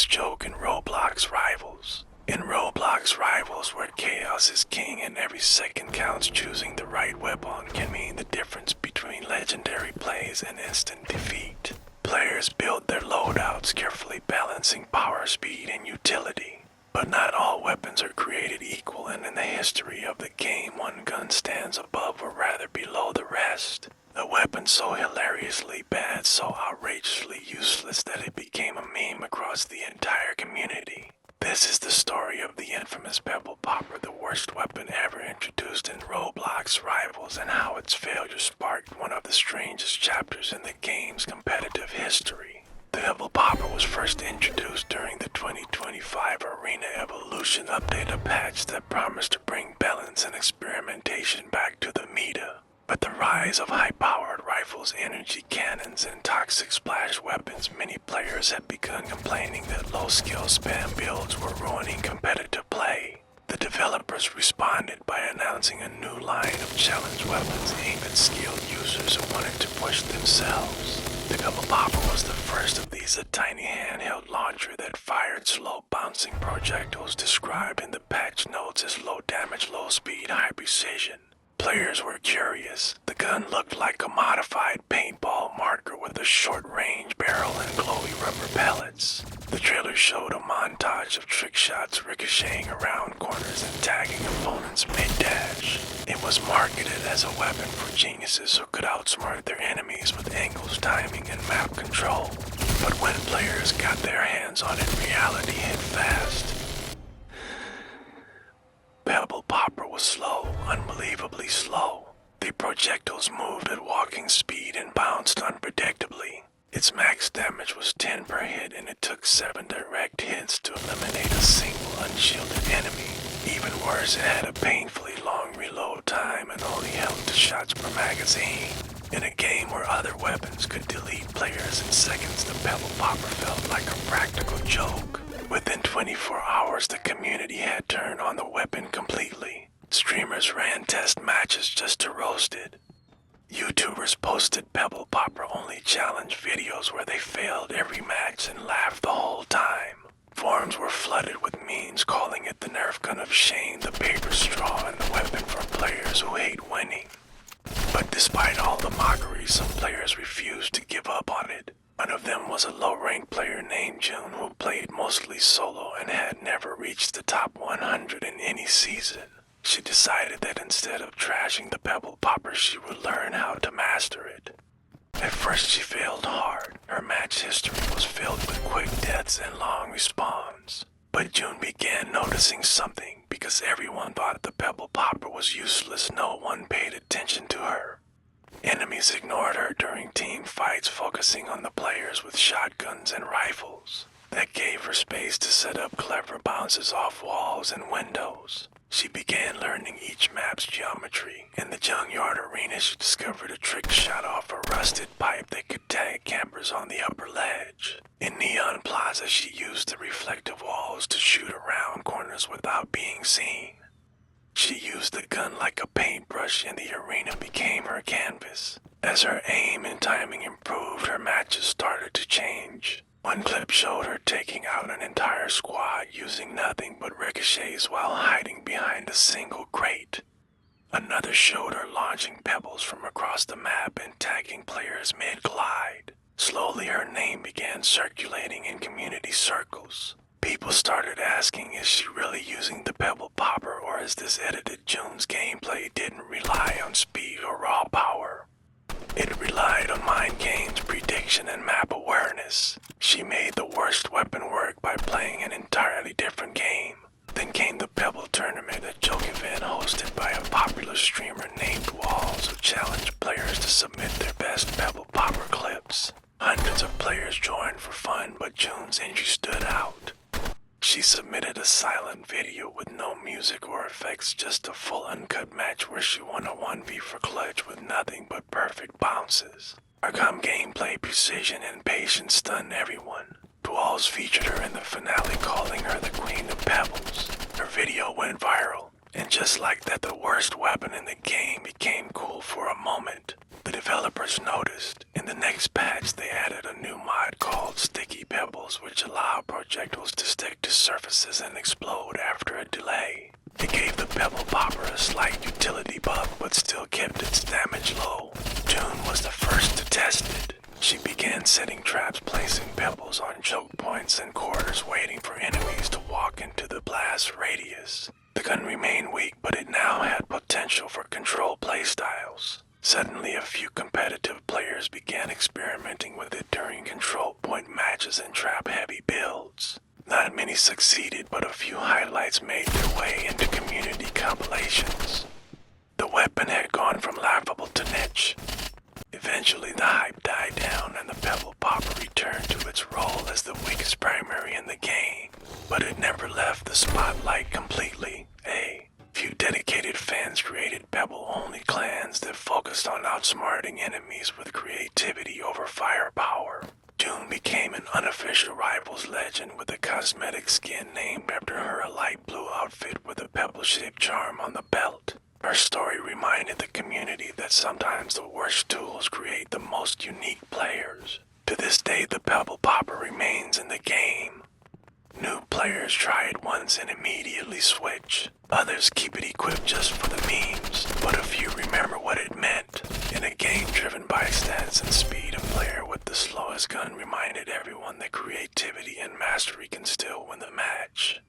biggest joke in Roblox Rivals. In Roblox Rivals, where chaos is king and every second counts, choosing the right weapon can mean the difference between legendary plays and instant defeat. Players build their loadouts, carefully balancing power, speed, and utility. But not all weapons are created equal, and in the history of the game, one gun stands above or rather below the rest. A weapon so hilariously bad, so outrageously useless that it became a meme across the entire community. This is the story of the infamous Pebble Popper, the worst weapon ever introduced in Roblox Rivals, and how its failure sparked one of the strangest chapters in the game's competitive history. The Pebble Popper was first introduced during the 2025 Arena Evolution update, a patch that promised to bring balance and experimentation back to the meta. But the rise of high-powered rifles, energy cannons, and toxic splash weapons, many players have begun complaining that low-skill spam builds were ruining competitive play. The developers responded by announcing a new line of challenge weapons aimed at skilled users who wanted to push themselves. The Pebble Popper was the first of these, a tiny handheld launcher that fired slow bouncing projectiles described in the patch notes as low damage, low speed, high precision. Players were curious. The gun looked like a modified paintball marker with a short-range barrel and glowy rubber pellets. The trailer showed a montage of trick shots ricocheting around corners and tagging opponents mid-dash. It was marketed as a weapon for geniuses who could outsmart their enemies with angles, timing, and map control. But when players got their hands on it, reality hit fast. Pebble Popper was slow, unbelievably slow. The projectiles moved at walking speed and bounced unpredictably. Its max damage was 10 per hit, and it took 7 direct hits to eliminate a single unshielded enemy. Even worse, it had a painfully long reload time and only held 2 shots per magazine. In a game where other weapons could delete players in seconds, the Pebble Popper felt like a practical joke. Within 24 hours, the community had turned on the weapon completely. Streamers ran test matches just to roast it. YouTubers posted Pebble Popper only challenge videos where they failed every match and laughed the whole time. Forums were flooded with memes calling it the Nerf gun of shame, the paper straw, and the weapon for players who hate winning. But despite all the mockery, some players refused to give up on it. One of them was a low-ranked player named June who played mostly solo and had never reached the top 100 in any season. She decided that instead of trashing the Pebble Popper, she would learn how to master it. At first she failed hard. Her match history was filled with quick deaths and long respawns. But June began noticing something. Because everyone thought the Pebble Popper was useless, no one paid attention to her. Enemies ignored her during team fights, focusing on the players with shotguns and rifles. That gave her space to set up clever bounces off walls and windows. She began learning each map's geometry. In the Junkyard Arena, she discovered a trick shot off a rusted pipe that could tag campers on the upper ledge. In Neon Plaza, she used the reflective walls to shoot around corners without being seen. She used the gun like a paintbrush, and the arena became her canvas. As her aim and timing improved, her matches started to change. One clip showed her taking out an entire squad using nothing but ricochets while hiding behind a single crate. Another showed her launching pebbles from across the map and tagging players mid-glide. Slowly her name began circulating in community circles. People started asking, is she really using the Pebble Popper, or is this edited? June's gameplay didn't rely on speed or raw power. It relied on mind games, prediction, and map awareness. She made the worst weapon work by playing an entirely different game. Then came the Pebble Tournament, a joke event hosted by a popular streamer named Walls, who challenged players to submit their best Pebble Popper clips. Hundreds of players joined for fun, but June's entry stood out. She submitted a silent video with no music or effects, just a full uncut match where she won a 1v for clutch with nothing but perfect bounces. Her gameplay, precision, and patience stunned everyone. Duels featured her in the finale, calling her the Queen of Pebbles. Her video went viral, and just like that, the worst weapon in the game became cool for a moment. The developers noticed. In the next patch, they added a new mod called Sticky pebbles, which allow projectiles to stick to surfaces and explode after a delay. It gave the pebble popper a slight utility buff, but still kept its damage low. June was the first to test it. She began setting traps, placing pebbles on choke points and corners, waiting for enemies to walk into the blast radius. The gun remained weak, but it now had potential for controlled playstyles. Suddenly, a few competitive players began experimenting with it during control point matches and trap-heavy builds. Not many succeeded, but a few highlights made their way into community compilations. The weapon had gone from laughable to niche. Eventually, the hype died down and the pebble popper returned to its role as the weakest primary in the game. But it never left the spotlight completely. A few dedicated fans created pebble-only clans that focused on outsmarting enemies with creativity over firepower. June became an unofficial Rivals legend with a cosmetic skin named after her, a light blue outfit with a pebble-shaped charm on the belt. Her story reminded the community that sometimes the worst tools create the most unique players. To this day, the pebble popper remains in the game. New players try it once and immediately switch. Others keep it equipped just for the memes, but a few remember what it meant. In a game driven by stats and speed, a player with the slowest gun reminded everyone that creativity and mastery can still win the match.